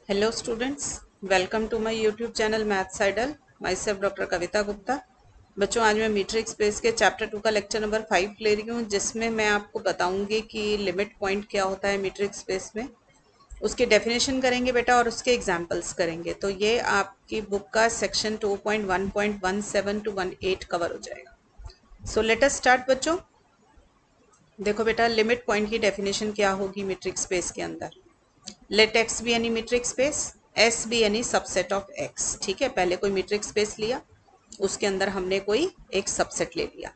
Hello students, welcome to my YouTube channel Maths Idol. Myself Dr. कविता गुप्ता। बच्चों आज मैं metric space के chapter 2 का लेक्चर नंबर 5 ले रही हूँ, जिसमें मैं आपको बताऊंगी कि लिमिट पॉइंट क्या होता है मीट्रिक स्पेस में। उसकी डेफिनेशन करेंगे बेटा और उसके एग्जाम्पल्स करेंगे। तो ये आपकी बुक का सेक्शन 2.1.17 टू 18 कवर हो जाएगा। सो लेट अस स्टार्ट बच्चों। देखो बेटा, लिमिट पॉइंट की डेफिनेशन क्या होगी मीट्रिक स्पेस के अंदर। Let X be any metric space, S be any subset of X. ठीक है, पहले कोई मीट्रिक स्पेस लिया, उसके अंदर हमने कोई एक सबसेट ले लिया।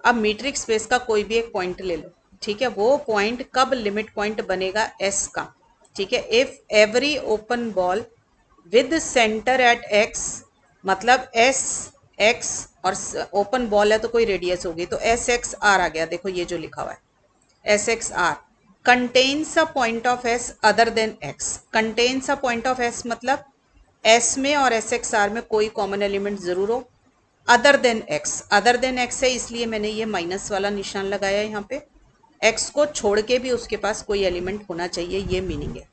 अब मीट्रिक स्पेस का कोई भी एक पॉइंट ले लो। ठीक है, वो पॉइंट कब लिमिट पॉइंट बनेगा एस का। ठीक है, if every open ball with centre eight x, मतलब एस एक्स और ओपन बॉल है तो कोई रेडियस होगी, तो एस एक्स आर आ गया। देखो ये जो लिखा हुआ है S X R contains a point of S other than X. Contains a point of S मतलब एस में और एस एक्स आर में कोई कॉमन एलिमेंट जरूर हो। Other than x, other than x है इसलिए मैंने ये माइनस वाला निशान लगाया है यहाँ पे। एक्स को छोड़ के भी उसके पास कोई एलिमेंट होना चाहिए, ये मीनिंग है।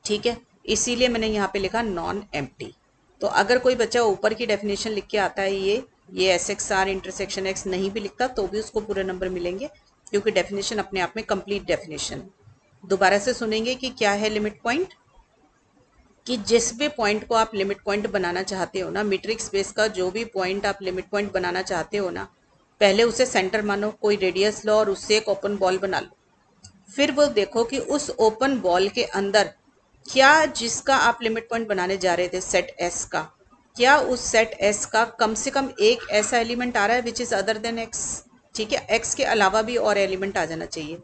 ठीक है, इसीलिए मैंने यहाँ पे लिखा नॉन एम्प्टी। तो अगर कोई बच्चा ऊपर की डेफिनेशन लिख के आता है ये S X R intersection X नहीं भी लिखता तो भी उसको पूरे नंबर मिलेंगे, क्योंकि डेफिनेशन अपने आप में कंप्लीट डेफिनेशन। दोबारा से सुनेंगे कि क्या है लिमिट पॉइंट। कि जिस भी पॉइंट को आप लिमिट पॉइंट बनाना चाहते हो ना, मीट्रिक स्पेस का जो भी पॉइंट आप लिमिट पॉइंट बनाना चाहते हो ना, पहले उसे सेंटर मानो, कोई रेडियस लो और उससे एक ओपन बॉल बना लो। फिर वो देखो कि उस ओपन बॉल के अंदर क्या, जिसका आप लिमिट पॉइंट बनाने जा रहे थे सेट एस का, क्या उस सेट एस का कम से कम एक ऐसा एलिमेंट आ रहा है which is other than x. ठीक है, एक्स के अलावा भी और एलिमेंट आ जाना चाहिए।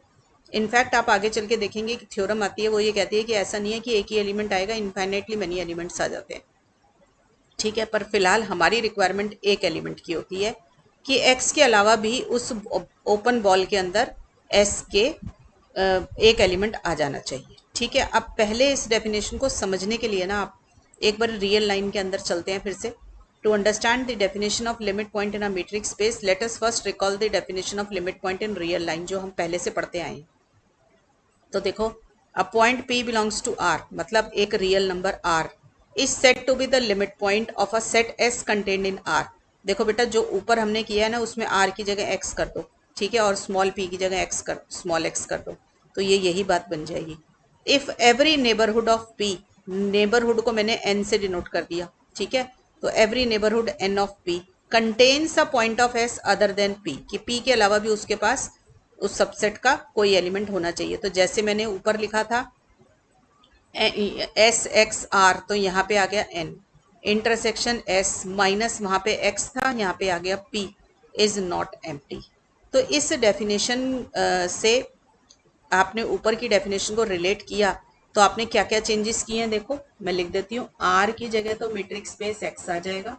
इनफैक्ट आप आगे चल के देखेंगे कि थ्योरम आती है, वो ये कहती है कि ऐसा नहीं है कि एक ही एलिमेंट आएगा, इनफाइनेटली मेनी एलिमेंट्स आ जाते हैं। ठीक है, पर फिलहाल हमारी रिक्वायरमेंट एक एलिमेंट की होती है कि एक्स के अलावा भी उस ओपन बॉल के अंदर एस के एक एलिमेंट आ जाना चाहिए। ठीक है, अब पहले इस डेफिनेशन को समझने के लिए ना आप एक बार रियल लाइन के अंदर चलते हैं फिर से। To understand the definition of limit point in a metric space, let us first recall the definition of limit point in real line, जो हम पहले से पढ़ते आए हैं। तो देखो, a point P belongs to R, मतलब एक real number R is set to be the limit point of a set S contained in R। देखो बेटा, जो ऊपर हमने किया है ना उसमें R की जगह X कर दो। ठीक है, और स्मॉल p की जगह x कर, स्मॉल x कर दो, तो ये यही बात बन जाएगी। If every neighbourhood of P, neighbourhood को मैंने n से डिनोट कर दिया। ठीक है, तो every neighbourhood n of P contains a point of S other than P, कि P के अलावा भी उसके पास उस सबसेट का कोई एलिमेंट होना चाहिए। तो जैसे मैंने ऊपर लिखा था एस एक्स आर, तो यहाँ पे आ गया एन इंटरसेक्शन एस माइनस वहाँ पे एक्स था, यहाँ पे आ गया पी इज नॉट एम्प्टी। तो इस डेफिनेशन से आपने ऊपर की डेफिनेशन को रिलेट किया तो आपने क्या क्या चेंजेस किए हैं देखो, मैं लिख देती हूँ। आर की जगह तो मीट्रिक स्पेस एक्स आ जाएगा।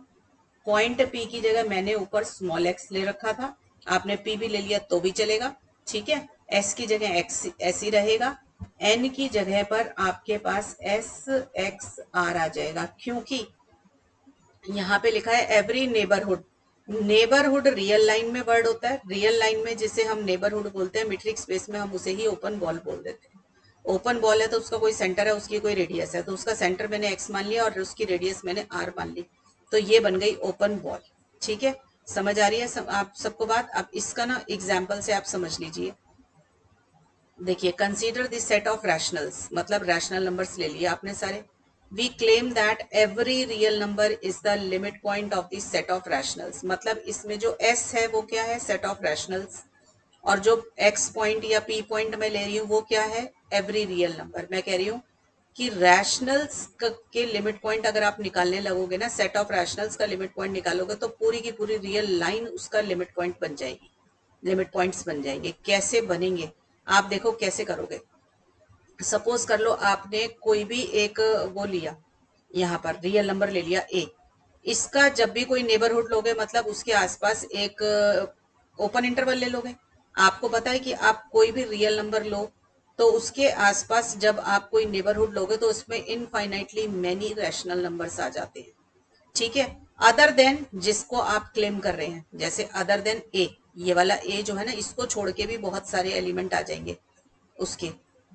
पॉइंट पी की जगह मैंने ऊपर स्मॉल एक्स ले रखा था, आपने पी भी ले लिया तो भी चलेगा। ठीक है, एस की जगह एक्स ऐसी रहेगा। एन की जगह पर आपके पास एस एक्स आर आ जाएगा, क्योंकि यहाँ पे लिखा है every neighbourhood. Neighbourhood real line में वर्ड होता है, रियल लाइन में जिसे हम नेबरहुड बोलते हैं, मीट्रिक स्पेस में हम उसे ही ओपन बॉल बोल देते हैं। ओपन बॉल है तो उसका कोई सेंटर है, उसकी कोई रेडियस है, तो उसका सेंटर मैंने एक्स मान लिया और उसकी रेडियस मैंने आर मान ली, तो ये बन गई ओपन बॉल। ठीक है, समझ आ रही है आप सबको बात। अब इसका ना एग्जाम्पल से आप समझ लीजिए। देखिए, consider this set of rationals, मतलब रैशनल नंबर्स ले लिए आपने सारे। We claim that every real number is the limit point of this set of rationals, मतलब इसमें जो एस है वो क्या है, सेट ऑफ रैशनल्स, और जो एक्स पॉइंट या पी पॉइंट मैं ले रही हूँ वो क्या है, एवरी रियल नंबर। मैं कह रही हूँ कि रैशनल्स के लिमिट पॉइंट अगर आप निकालने लगोगे ना, सेट ऑफ रैशनल्स का लिमिट पॉइंट निकालोगे तो पूरी की पूरी रियल लाइन उसका लिमिट पॉइंट बन जाएगी, लिमिट पॉइंट्स बन जाएंगे। कैसे बनेंगे आप देखो कैसे करोगे। सपोज कर लो आपने कोई भी एक वो लिया, यहाँ पर रियल नंबर ले लिया ए। इसका जब भी कोई नेबरहुड लोगे मतलब उसके आसपास एक ओपन इंटरवल ले लोगे। आपको पता है कि आप कोई भी रियल नंबर लो तो उसके आसपास जब आप कोई नेबरहुड लोगे तो उसमें इनफाइनाइटली मैनी रैशनल नंबर्स आ जाते हैं। ठीक है, अदर देन जिसको आप क्लेम कर रहे हैं, जैसे अदर देन ए, ये वाला ए जो है ना, इसको छोड़ के भी बहुत सारे एलिमेंट आ जाएंगे उसके।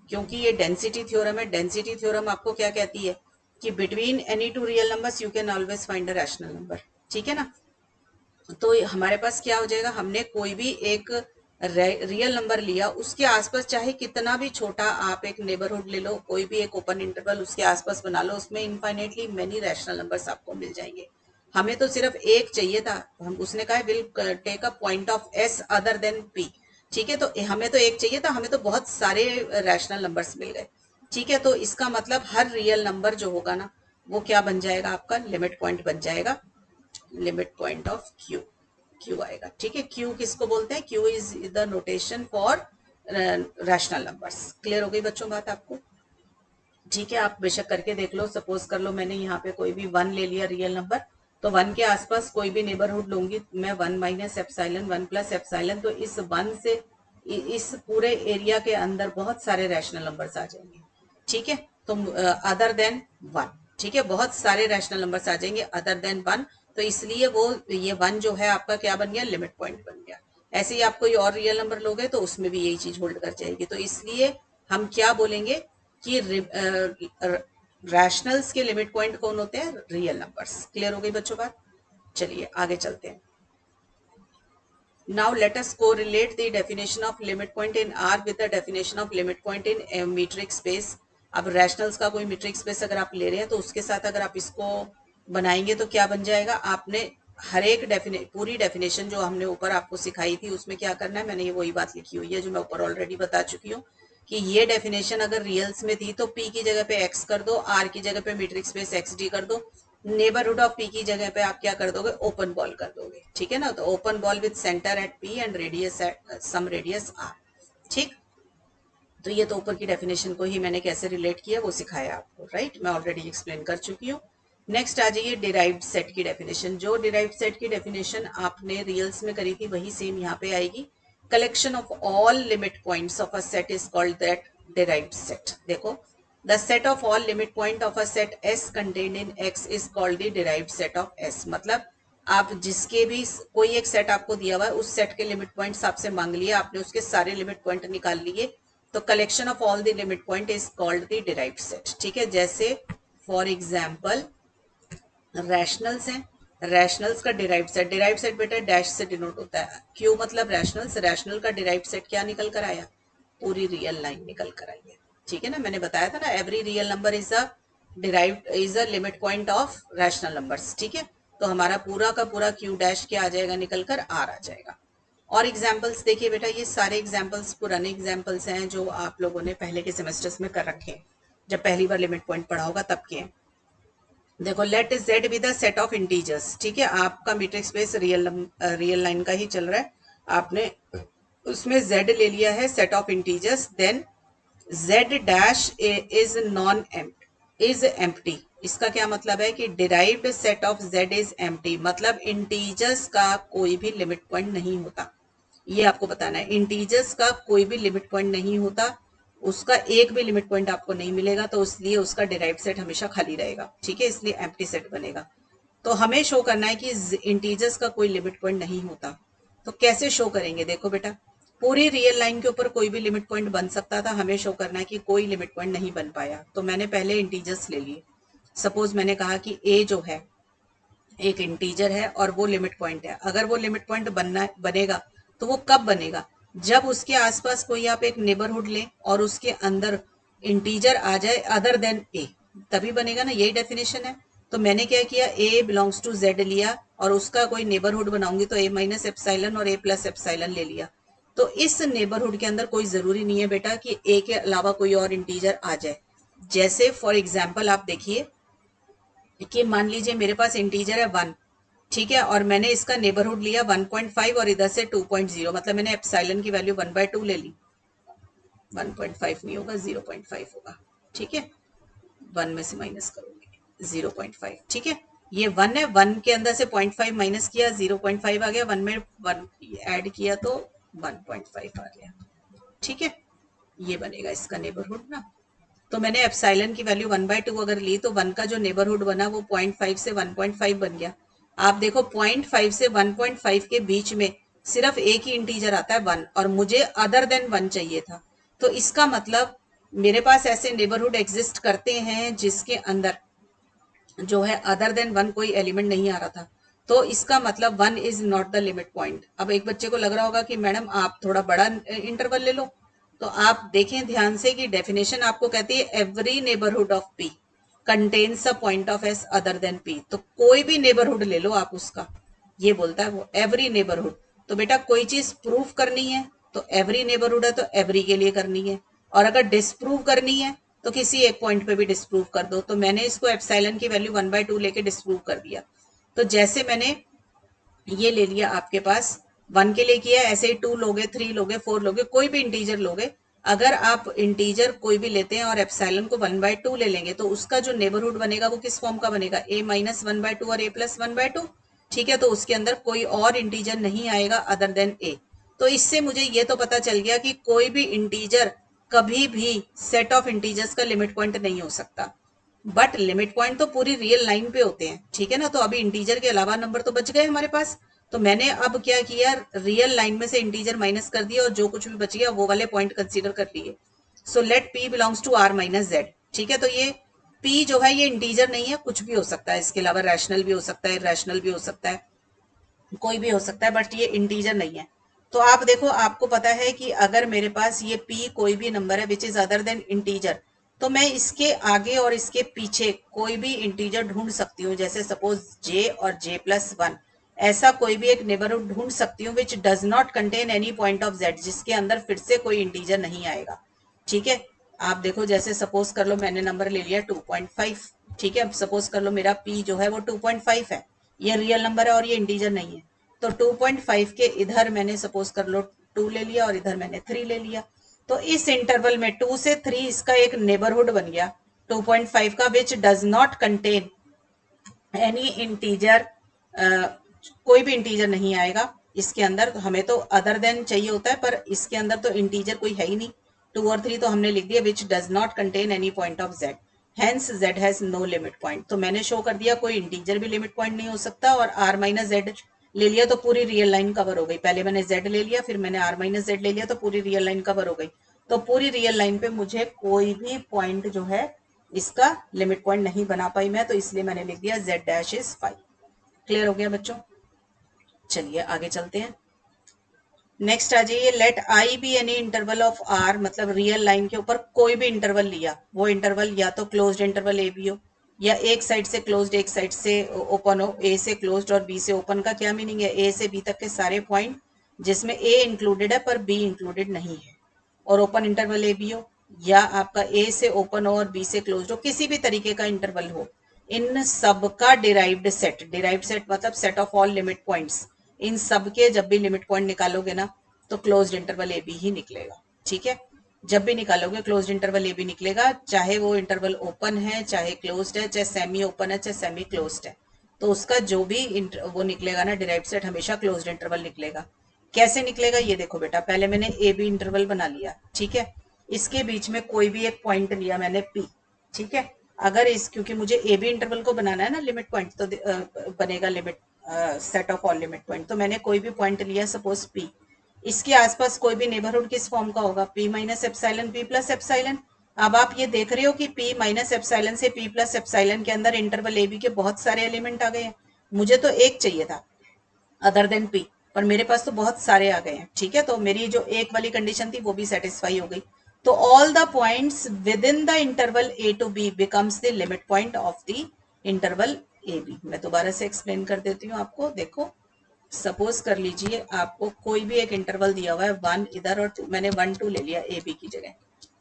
क्योंकि ये डेंसिटी थ्योरम है। डेंसिटी थ्योरम आपको क्या कहती है कि between any two real numbers you can always find a rational number, ठीक है ना। तो हमारे पास क्या हो जाएगा, हमने कोई भी एक रियल नंबर लिया, उसके आसपास चाहे कितना भी छोटा आप एक नेबरहुड ले लो, कोई भी एक ओपन इंटरवल उसके आसपास बना लो, उसमें इनफाइनेटली मेनी रैशनल नंबर्स आपको मिल जाएंगे। हमें तो सिर्फ एक चाहिए था, हम उसने कहा will take a point of S other than p, ठीक है। तो हमें तो एक चाहिए था, हमें तो बहुत सारे रैशनल नंबर्स मिल गए, ठीक है। तो इसका मतलब हर रियल नंबर जो होगा ना, वो क्या बन जाएगा, आपका लिमिट पॉइंट बन जाएगा, limit point of Q, Q आएगा, ठीक है। क्यू किसको बोलते हैं, Q is the notation for rational numbers. Clear हो गई बच्चों बात आपको, ठीक है। आप बेशक करके देख लो, सपोज कर लो मैंने यहाँ पे कोई भी वन ले लिया रियल नंबर, तो वन के आसपास कोई भी नेबरहुड लूंगी मैं, one minus epsilon, one plus epsilon, तो इस वन से इस पूरे एरिया के अंदर बहुत सारे रैशनल नंबर्स आ जाएंगे, ठीक है। तो अदर देन वन, ठीक है, बहुत सारे रैशनल नंबर्स आ जाएंगे अदर देन वन। तो इसलिए वो ये वन जो है आपका क्या बन गया, लिमिट पॉइंट बन गया। ऐसे ही आप कोई और रियल नंबर लोगे तो उसमें भी यही चीज होल्ड कर जाएगी। तो इसलिए हम क्या बोलेंगे कि रैशनल्स के लिमिट पॉइंट कौन होते हैं, रियल नंबर्स। क्लियर हो गई बच्चों बात, चलिए आगे चलते हैं। Now let us correlate the definition of limit point in R with the definition of limit point in a metric space. अब रैशनल्स का कोई मीट्रिक स्पेस अगर आप ले रहे हैं तो उसके साथ अगर आप इसको बनाएंगे तो क्या बन जाएगा, आपने हर एक पूरी डेफिनेशन जो हमने ऊपर आपको सिखाई थी उसमें क्या करना है, मैंने ये वही बात लिखी हुई है जो मैं ऊपर ऑलरेडी बता चुकी हूँ कि ये डेफिनेशन अगर रियल्स में थी तो P की जगह पे X कर दो, R की जगह पे मीट्रिक स्पेस XD कर दो, नेबरहुड ऑफ पी की जगह पे आप क्या कर दोगे, ओपन बॉल कर दोगे, ठीक है ना। तो open ball with centre at p and radius at some radius r, ठीक। तो ये तो ऊपर की डेफिनेशन को ही मैंने कैसे रिलेट किया वो सिखाया आपको, राइट, मैं ऑलरेडी एक्सप्लेन कर चुकी हूँ। नेक्स्ट आ जाइए डिराइव्ड सेट की डेफिनेशन। जो डिराइव्ड सेट की डेफिनेशन आपने रियल्स में करी थी वही सेम यहाँ पे आएगी। Collection of all limit points of a set is called that derived set. देखो, the set of all limit point of a set S contained in X is called the derived set of S. मतलब आप जिसके भी कोई एक set आपको दिया हुआ है, उस सेट के लिमिट पॉइंट्स आपसे मांग लिए, आपने उसके सारे लिमिट पॉइंट निकाल लिए, तो collection of all the limit point is called the derived set, ठीक है। जैसे फॉर एग्जांपल रैशनल्स हैं, रैशनल्स का डिराइव्ड सेट बेटा डैश से डिनोट होता है, क्यों मतलब रैशनल्स, रैशनल का डिराइव्ड सेट क्या निकल कर आया, पूरी रियल लाइन निकल कर आई है, ठीक है ना। मैंने बताया था ना, every real number is a derived is a limit point of rational numbers, ठीक है। तो हमारा पूरा का पूरा क्यू डैश क्या आ जाएगा, निकल कर आर आ जाएगा। और एग्जाम्पल्स देखिए बेटा, ये सारे एग्जाम्पल्स पुराने एग्जाम्पल्स हैं जो आप लोगों ने पहले के सेमेस्टर्स में कर रखे हैं, जब पहली बार लिमिट पॉइंट पढ़ा होगा तब के हैं। देखो, let Z be the set of integers, ठीक है। आपका मीट्रिक स्पेस रियल लाइन का ही चल रहा है, आपने उसमें जेड ले लिया है set of integers, then Z dash is non is empty. इसका क्या मतलब है कि derived set of Z is empty, मतलब इंटीजर्स का कोई भी लिमिट पॉइंट नहीं होता। ये आपको बताना है, इंटीजर्स का कोई भी लिमिट पॉइंट नहीं होता, उसका एक भी लिमिट पॉइंट आपको नहीं मिलेगा, तो इसलिए उसका डिराइव्ड सेट हमेशा खाली रहेगा, ठीक है, इसलिए एम्प्टी सेट बनेगा। तो हमें शो करना है कि इंटीजर्स का कोई लिमिट पॉइंट नहीं होता। तो कैसे शो करेंगे, देखो बेटा, पूरी रियल लाइन के ऊपर कोई भी लिमिट पॉइंट बन सकता था, हमें शो करना है कि कोई लिमिट पॉइंट नहीं बन पाया। तो मैंने पहले इंटीजर्स ले लिए। सपोज मैंने कहा कि ए जो है एक इंटीजर है और वो लिमिट पॉइंट है। अगर वो लिमिट पॉइंट बनेगा तो वो कब बनेगा, जब उसके आसपास कोई आप एक नेबरहुड लें और उसके अंदर इंटीजर आ जाए अदर देन ए, तभी बनेगा ना, यही डेफिनेशन है। तो मैंने क्या किया, ए बिलोंग्स टू जेड लिया और उसका कोई नेबरहुड बनाऊंगी तो ए माइनस एप्सिलॉन और ए प्लस एप्सिलॉन ले लिया। तो इस नेबरहुड के अंदर कोई जरूरी नहीं है बेटा कि ए के अलावा कोई और इंटीजर आ जाए। जैसे फॉर एग्जाम्पल आप देखिए कि मान लीजिए मेरे पास इंटीजर है 1, ठीक है, और मैंने इसका नेबरहुड लिया 1.5 और इधर से 2.0, मतलब मैंने एप्सिलॉन की वैल्यू 1/2 ले ली। 1.5 नहीं होगा, 0.5 होगा, ठीक है, 1 में से माइनस करोगे 0.5, ठीक है। ये 1 है, 1 के अंदर से 0.5 माइनस किया 0.5 आ गया, 1 में 1 ऐड किया तो 1.5 आ गया, ठीक है। ये बनेगा इसका नेबरहुड ना। तो मैंने एप्सिलॉन की वैल्यू 1/2 अगर ली तो 1 का जो नेबरहुड बना वो 0.5 से 1.5 बन गया। आप देखो 0.5 से 1.5 के बीच में सिर्फ एक ही इंटीजर आता है 1, और मुझे अदर देन 1 चाहिए था। तो इसका मतलब मेरे पास ऐसे नेबरहुड एग्जिस्ट करते हैं जिसके अंदर जो है अदर देन वन कोई एलिमेंट नहीं आ रहा था, तो इसका मतलब one is not the limit point. अब एक बच्चे को लग रहा होगा कि मैडम आप थोड़ा बड़ा इंटरवल ले लो, तो आप देखें ध्यान से कि डेफिनेशन आपको कहती है every neighbourhood of P contains a point of S other than P. तो कोई भी नेबरहुड ले लो आप उसका, ये बोलता है वो एवरी नेबरहुड। तो बेटा कोई चीज प्रूव करनी है तो एवरी नेबरहुड है तो एवरी के लिए करनी है, और अगर डिस्प्रूव करनी है तो किसी एक पॉइंट पे भी डिस्प्रूव कर दो। तो मैंने इसको एप्सिलॉन की वैल्यू 1/2 लेके डिस्प्रूव कर दिया। तो जैसे मैंने ये ले लिया आपके पास 1 के लिए किया, ऐसे ही 2 लोगे, 3 लोगे, 4 लोगे, कोई भी इंटीजर लोगे। अगर आप इंटीजर कोई भी लेते हैं और एप्सिलॉन को 1/2 ले लेंगे तो उसका जो नेबरहुड बनेगा वो किस फॉर्म का बनेगा, a माइनस 1/2 और a प्लस 1/2। ठीक है, तो उसके अंदर कोई और इंटीजर नहीं आएगा अदर देन a। तो इससे मुझे ये तो पता चल गया कि कोई भी इंटीजर कभी भी सेट ऑफ इंटीजर्स का लिमिट पॉइंट नहीं हो सकता, बट लिमिट पॉइंट तो पूरी रियल लाइन पे होते हैं। ठीक है ना, तो अभी इंटीजर के अलावा नंबर तो बच गए हमारे पास। तो मैंने अब क्या किया, रियल लाइन में से इंटीजर माइनस कर दिया और जो कुछ भी बच गया वो वाले पॉइंट कंसीडर कर लिए। So let p belongs to r minus Z. ठीक है, तो ये p जो है ये इंटीजर नहीं है, कुछ भी हो सकता है, इसके अलावा रैशनल भी हो सकता है, इरेशनल भी हो सकता है, कोई भी हो सकता है, बट ये इंटीजर नहीं है। तो आप देखो, आपको पता है कि अगर मेरे पास ये p कोई भी नंबर है which is other than integer, तो मैं इसके आगे और इसके पीछे कोई भी इंटीजर ढूंढ सकती हूँ। जैसे सपोज j और j+1, ऐसा कोई भी एक नेबरहुड ढूंढ सकती हूँ विच does not contain any point of z, जिसके अंदर फिर से कोई इंटीजर नहीं आएगा। ठीक है, आप देखो, जैसे सपोज कर लो मैंने नंबर ले लिया 2.5। ठीक है, अब सपोज कर लो मेरा p जो है वो 2.5 है, ये रियल नंबर है और ये इंटीजर नहीं है। तो 2.5 के इधर मैंने सपोज कर लो 2 ले लिया और इधर मैंने 3 ले लिया। तो इस इंटरवल में 2 से 3 इसका एक नेबरहुड बन गया 2.5 का, विच does not contain any integer. कोई भी इंटीजर नहीं आएगा इसके अंदर। तो हमें तो अदर देन चाहिए होता है, पर इसके अंदर तो इंटीजर कोई है ही नहीं। 2 और 3 तो हमने लिख दिया which does not contain any point of z, hence z has no limit point. तो मैंने शो कर दिया कोई इंटीजर भी लिमिट पॉइंट नहीं हो सकता, और r माइनस जेड ले लिया तो पूरी रियल लाइन कवर हो गई। पहले मैंने z ले लिया, फिर मैंने r माइनस जेड ले लिया, तो पूरी रियल लाइन कवर हो गई। तो पूरी रियल लाइन पे मुझे कोई भी पॉइंट जो है इसका लिमिट पॉइंट नहीं बना पाई मैं, तो इसलिए मैंने लिख दिया z डैश इज 5। क्लियर हो गया बच्चों? चलिए आगे चलते हैं। नेक्स्ट आ जाइए, let I be any interval of R, मतलब रियल लाइन के ऊपर कोई भी इंटरवल लिया, वो इंटरवल या तो क्लोज्ड इंटरवल ए बी हो, या एक साइड से क्लोज्ड एक साइड से ओपन हो। ए से क्लोज्ड और बी से ओपन का क्या मीनिंग है, ए से बी तक के सारे पॉइंट जिसमें ए इंक्लूडेड है पर बी इंक्लूडेड नहीं है, और ओपन इंटरवल ए बी हो, या आपका ए से ओपन हो और बी से क्लोज्ड हो, किसी भी तरीके का इंटरवल हो, इन सब का डिराइव्ड सेट, डिराइव्ड सेट मतलब set of all limit points, इन सब के जब भी लिमिट पॉइंट निकालोगे ना तो क्लोज्ड इंटरवल ए बी ही निकलेगा। ठीक है, जब भी निकालोगे क्लोज्ड इंटरवल ए बी निकलेगा, चाहे वो इंटरवल ओपन है, चाहे क्लोज्ड है, चाहे सेमी ओपन है, चाहे सेमी क्लोज्ड है, तो उसका जो भी वो निकलेगा ना डिराइव्ड सेट, हमेशा क्लोज्ड इंटरवल निकलेगा। कैसे निकलेगा ये देखो बेटा, पहले मैंने ए बी इंटरवल बना लिया। ठीक है, इसके बीच में कोई भी एक पॉइंट लिया मैंने पी। ठीक है, अगर इस, क्योंकि मुझे ए बी इंटरवल को बनाना है ना लिमिट पॉइंट, तो बनेगा limit set of all limit point. तो मैंने कोई भी पॉइंट लिया सपोज पी, इसके आसपास कोई भी नेबरहुड किस फॉर्म का होगा, p minus epsilon p plus epsilon. अब आप ये देख रहे हो कि p माइनस एप्सिलॉन से p प्लस एप्सिलॉन के अंदर इंटरवल ए बी के बहुत सारे एलिमेंट आ गए हैं। मुझे तो एक चाहिए था अदर देन p, पर मेरे पास तो बहुत सारे आ गए हैं। ठीक है, तो मेरी जो एक वाली कंडीशन थी वो भी सेटिस्फाई हो गई। तो all the points within the interval a to b becomes the limit point of the interval A b. मैं दोबारा से एक्सप्लेन कर देती हूँ आपको। देखो, सपोज कर लीजिए आपको कोई भी एक इंटरवल दिया हुआ है 1 इधर और 2, मैंने 1 2 ले लिया ए बी की जगह।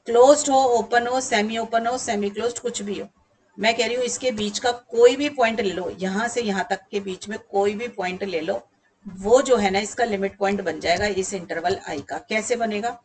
क्लोज्ड हो, ओपन हो, सेमी क्लोज्ड, कुछ भी हो, मैं कह रही हूँ इसके बीच का कोई भी पॉइंट ले लो, यहां से यहां तक के बीच में कोई भी पॉइंट ले लो, वो जो है ना इसका लिमिट पॉइंट बन जाएगा इस इंटरवल आई का। कैसे बनेगा,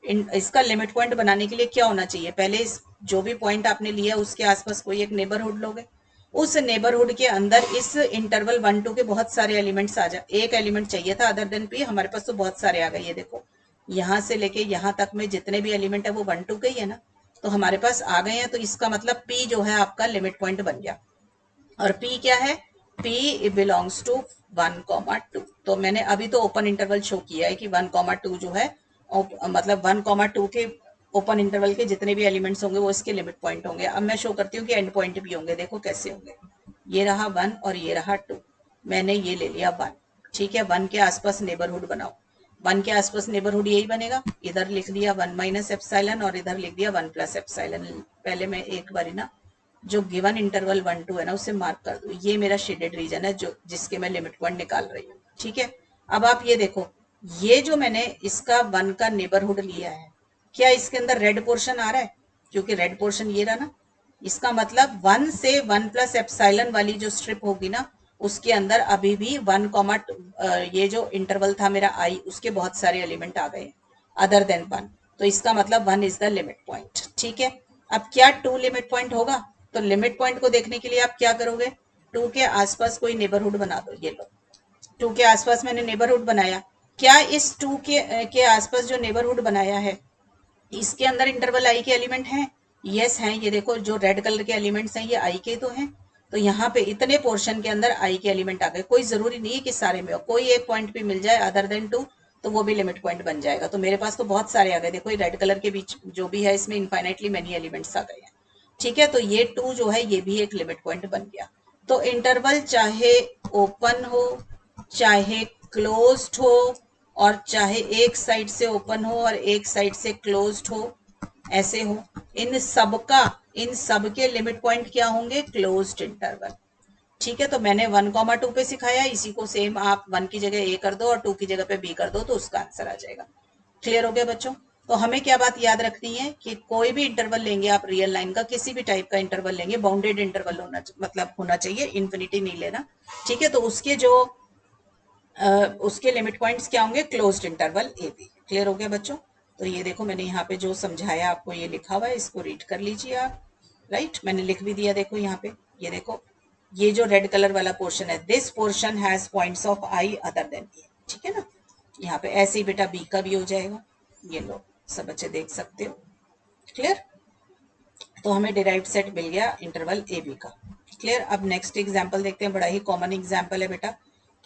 इसका लिमिट पॉइंट बनाने के लिए क्या होना चाहिए, पहले इस जो भी पॉइंट आपने लिया उसके आसपास कोई एक नेबरहुड लोगे, उस नेबरहुड के अंदर इस इंटरवल 1 2 के बहुत सारे एलिमेंट्स आ जाए। एक एलिमेंट चाहिए था अदर देन पी, हमारे पास तो बहुत सारे आ गए। ये देखो, यहां से लेके यहां तक में जितने भी एलिमेंट है वो 1 2 के ही है ना, तो हमारे पास आ गए हैं। तो इसका मतलब पी जो है आपका लिमिट पॉइंट बन गया। और p क्या है, p बिलोंग्स टू 1,2। तो मैंने अभी तो ओपन इंटरवल शो किया है कि 1,2 जो है मतलब 1,2 के ओपन इंटरवल के जितने भी एलिमेंट्स होंगे वो इसके लिमिट पॉइंट होंगे। अब मैं शो करती हूँ कि एंड पॉइंट भी होंगे, देखो कैसे होंगे। ये रहा 1 और ये रहा 2, मैंने ये ले लिया 1, ठीक है। 1 के आसपास नेबरहुड बनाओ, 1 के आसपास नेबरहुड यही बनेगा, इधर लिख दिया 1 माइनस एप्सिलॉन और इधर लिख दिया 1 प्लस एप्सिलॉन। पहले मैं एक बारी ना जो गिवन इंटरवल 1 2 है ना उसे मार्क कर दूं, ये मेरा शेडेड रीजन है जो जिसके मैं लिमिट पॉइंट निकाल रही हूँ, ठीक है। अब आप ये देखो, ये जो मैंने इसका 1 का नेबरहुड लिया है, क्या इसके अंदर रेड पोर्शन आ रहा है? क्योंकि रेड पोर्शन ये रहा ना, इसका मतलब 1 से 1 प्लस एप्सिलॉन वाली जो स्ट्रिप होगी ना उसके अंदर अभी भी 1 कॉमा ये जो इंटरवल था मेरा आई उसके बहुत सारे एलिमेंट आ गए अदर देन 1, तो इसका मतलब 1 इज द लिमिट पॉइंट, ठीक है। अब क्या 2 लिमिट पॉइंट होगा? तो लिमिट पॉइंट को देखने के लिए आप क्या करोगे, 2 के आसपास कोई नेबरहुड बना दो। ये लो 2 के आसपास मैंने नेबरहुड बनाया, क्या इस 2 के आसपास जो नेबरहुड बनाया है इसके अंदर इंटरवल आई के एलिमेंट हैं? यस हैं, ये देखो जो रेड कलर के एलिमेंट्स हैं ये आई के तो हैं, तो यहाँ पे इतने पोर्शन के अंदर आई के एलिमेंट आ गए। कोई जरूरी नहीं है कि सारे में हो, कोई एक पॉइंट भी मिल जाए अदर देन 2 तो वो भी लिमिट पॉइंट बन जाएगा। तो मेरे पास तो बहुत सारे आ गए, देखो ये रेड कलर के बीच जो भी है इसमें इनफाइनाइटली मेनी एलिमेंट्स आ गए हैं, ठीक है। तो ये 2 जो है ये भी एक लिमिट पॉइंट बन गया। तो इंटरवल चाहे ओपन हो चाहे क्लोज्ड हो और चाहे एक साइड से ओपन हो और एक साइड से क्लोज्ड हो, ऐसे हो, इन सब के लिमिट पॉइंट क्या होंगे? क्लोज्ड इंटरवल, ठीक है। तो मैंने 1,2 पे सिखाया, इसी को सेम आप 1 की जगह ए कर दो और 2 की जगह पे बी कर दो तो उसका आंसर आ जाएगा। क्लियर हो गया बच्चों? तो हमें क्या बात याद रखनी है कि कोई भी इंटरवल लेंगे आप रियल लाइन का, किसी भी टाइप का इंटरवल लेंगे, बाउंडेड इंटरवल होना चाहिए, इन्फिनिटी नहीं लेना, ठीक है। तो उसके लिमिट पॉइंट्स क्या होंगे? क्लोज्ड इंटरवल ए बी। क्लियर हो गया बच्चों? तो ये देखो मैंने यहाँ पे जो समझाया आपको ये लिखा हुआ है, इसको रीड कर लीजिए आप। राइट, मैंने लिख भी दिया, देखो यहाँ पे, ये देखो ये जो रेड कलर वाला पोर्शन है, this portion has points of I other than A, ठीक है ना। यहाँ पे ऐसे ही बेटा बी का भी हो जाएगा, ये लो सब बच्चे देख सकते हो। क्लियर? तो हमें डिराइव्ड सेट मिल गया इंटरवल ए बी का। क्लियर? अब नेक्स्ट एग्जांपल देखते हैं, बड़ा ही कॉमन एग्जांपल है बेटा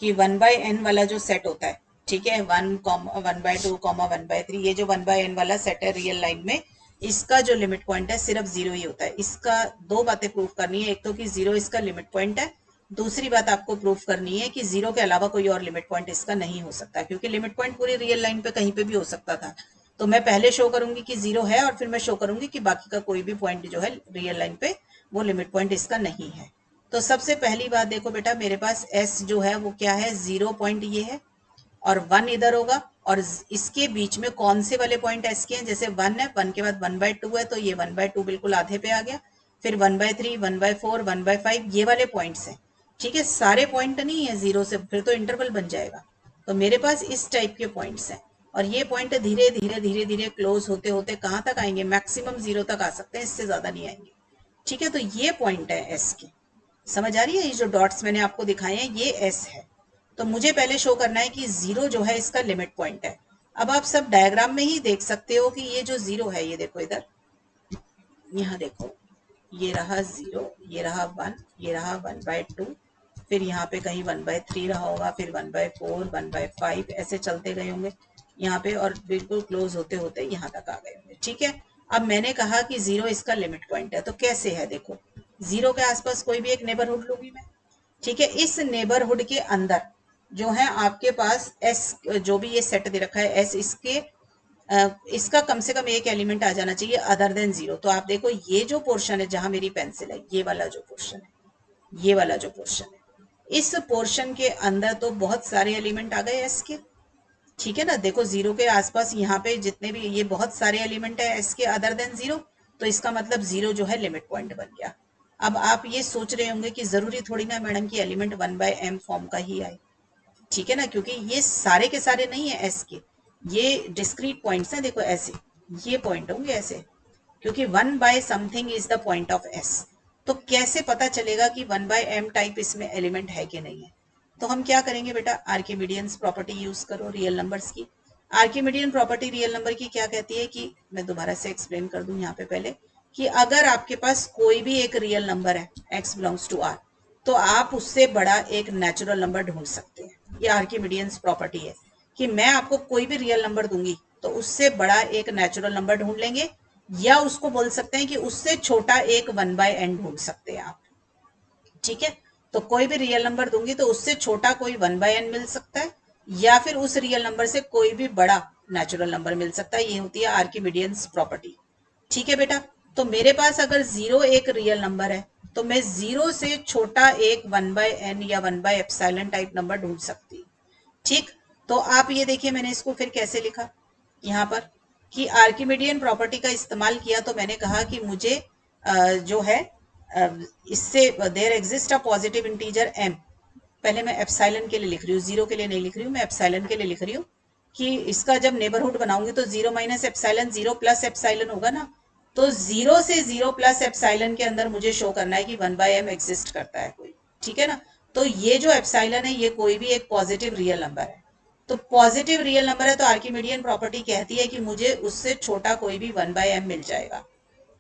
कि 1/n वाला जो सेट होता है, ठीक है, 1/2, 1/3, ये जो 1/n वाला सेट है रियल लाइन में, इसका जो लिमिट पॉइंट है सिर्फ 0 ही होता है। इसका दो बातें प्रूफ करनी है, एक तो कि 0 इसका लिमिट पॉइंट है, दूसरी बात आपको प्रूफ करनी है कि 0 के अलावा कोई और लिमिट पॉइंट इसका नहीं हो सकता, क्योंकि लिमिट पॉइंट पूरी रियल लाइन पे कहीं पे भी हो सकता था। तो मैं पहले शो करूंगी कि 0 है और फिर मैं शो करूंगी कि बाकी का कोई भी पॉइंट जो है रियल लाइन पे वो लिमिट पॉइंट इसका नहीं है। तो सबसे पहली बात देखो बेटा, मेरे पास s जो है वो क्या है? 0 पॉइंट ये है और 1 इधर होगा, और इसके बीच में कौन से वाले पॉइंट s के हैं? जैसे 1 है, 1 के बाद 1/2 है, तो ये 1/2 बिल्कुल आधे पे आ गया, फिर 1/3, 1/4, 1/5 ये वाले पॉइंट्स हैं, ठीक है। सारे पॉइंट नहीं है 0 से, फिर तो इंटरवल बन जाएगा। तो मेरे पास इस टाइप के पॉइंट्स हैं और ये पॉइंट धीरे धीरे धीरे धीरे क्लोज होते होते कहाँ तक आएंगे? मैक्सिमम 0 तक आ सकते हैं, इससे ज्यादा नहीं आएंगे, ठीक है। तो ये पॉइंट है s के, समझ आ रही है? ये जो डॉट्स मैंने आपको दिखाए हैं ये s है। तो मुझे पहले शो करना है कि 0 जो है इसका लिमिट पॉइंट है। अब आप सब डायग्राम में ही देख सकते हो कि ये जो 0 है, ये देखो इधर, यहाँ देखो, ये रहा 0, ये रहा 1, ये रहा 1/2, फिर यहाँ पे कहीं 1/3 रहा होगा, फिर 1/4, 1/5 ऐसे चलते गए होंगे यहाँ पे, और बिल्कुल क्लोज होते होते यहाँ तक आ गए होंगे, ठीक है। अब मैंने कहा कि 0 इसका लिमिट पॉइंट है, तो कैसे है? देखो 0 के आसपास कोई भी एक नेबरहुड लूंगी मैं, ठीक है। इस नेबरहुड के अंदर जो है आपके पास एस, जो भी ये सेट दे रखा है एस, इसका कम से कम एक एलिमेंट आ जाना चाहिए अदर देन 0। तो आप देखो ये जो पोर्शन है जहां मेरी पेंसिल है, ये वाला जो पोर्शन है, ये वाला जो पोर्शन है, इस पोर्शन के अंदर तो बहुत सारे एलिमेंट आ गए एस के, ठीक है ना। देखो 0 के आसपास यहाँ पे जितने भी ये बहुत सारे एलिमेंट है एस के अदर देन 0, तो इसका मतलब 0 जो है लिमिट पॉइंट बन गया। अब आप ये सोच रहे होंगे कि जरूरी थोड़ी ना मैडम की एलिमेंट 1/m फॉर्म का ही आए, ठीक है ना, क्योंकि ये सारे के सारे नहीं है एस के, ये डिस्क्रीट पॉइंट्स हैं, देखो ऐसे ये पॉइंट होंगे ऐसे, क्योंकि 1/समथिंग is the point of S. तो कैसे पता चलेगा कि 1/m टाइप इसमें एलिमेंट है कि नहीं है? तो हम क्या करेंगे बेटा, आर्किमिडियंस प्रॉपर्टी यूज करो रियल नंबर्स की। आर्किमिडियन प्रॉपर्टी रियल नंबर की क्या कहती है कि, मैं दोबारा से एक्सप्लेन कर दूं यहाँ पे पहले, कि अगर आपके पास कोई भी एक रियल नंबर है x बिलोंग्स टू r, तो आप उससे बड़ा एक नेचुरल नंबर ढूंढ सकते हैं। ये आर्किमिडियंस प्रॉपर्टी है कि मैं आपको कोई भी रियल नंबर दूंगी तो उससे बड़ा एक नेचुरल नंबर ढूंढ लेंगे, या उसको बोल सकते हैं कि उससे छोटा एक 1/n ढूंढ सकते हैं आप। ठीक है, तो कोई भी रियल नंबर दूंगी तो उससे छोटा कोई 1/n मिल सकता है, या फिर उस रियल नंबर से कोई भी बड़ा नेचुरल नंबर मिल सकता है। ये होती है आर्किमिडियंस प्रॉपर्टी। ठीक है बेटा, तो मेरे पास अगर 0 एक रियल नंबर है तो मैं 0 से छोटा एक 1/n या 1/ε टाइप नंबर ढूंढ सकती हूँ। ठीक, तो आप ये देखिए मैंने इसको फिर कैसे लिखा यहाँ पर कि आर्किमिडियन प्रॉपर्टी का इस्तेमाल किया। तो मैंने कहा कि मुझे जो है इससे there exist a positive integer m। पहले मैं एप्सिलॉन के लिए लिख रही हूँ, जीरो के लिए नहीं लिख रही हूँ, मैं एप्सिलॉन के लिए लिख रही हूँ कि इसका जब नेबरहुड बनाऊंगी तो 0 माइनस एप्सिलॉन 0 प्लस एप्सिलॉन होगा ना। तो 0 से 0 प्लस एप्सिलॉन के अंदर मुझे शो करना है कि 1/m एग्जिस्ट करता है कोई। ठीक है ना, तो ये जो एप्सिलॉन है ये कोई भी एक पॉजिटिव रियल नंबर है। तो पॉजिटिव रियल नंबर है तो आर्किमिडियन प्रॉपर्टी कहती है कि मुझे उससे छोटा कोई भी 1/m मिल जाएगा।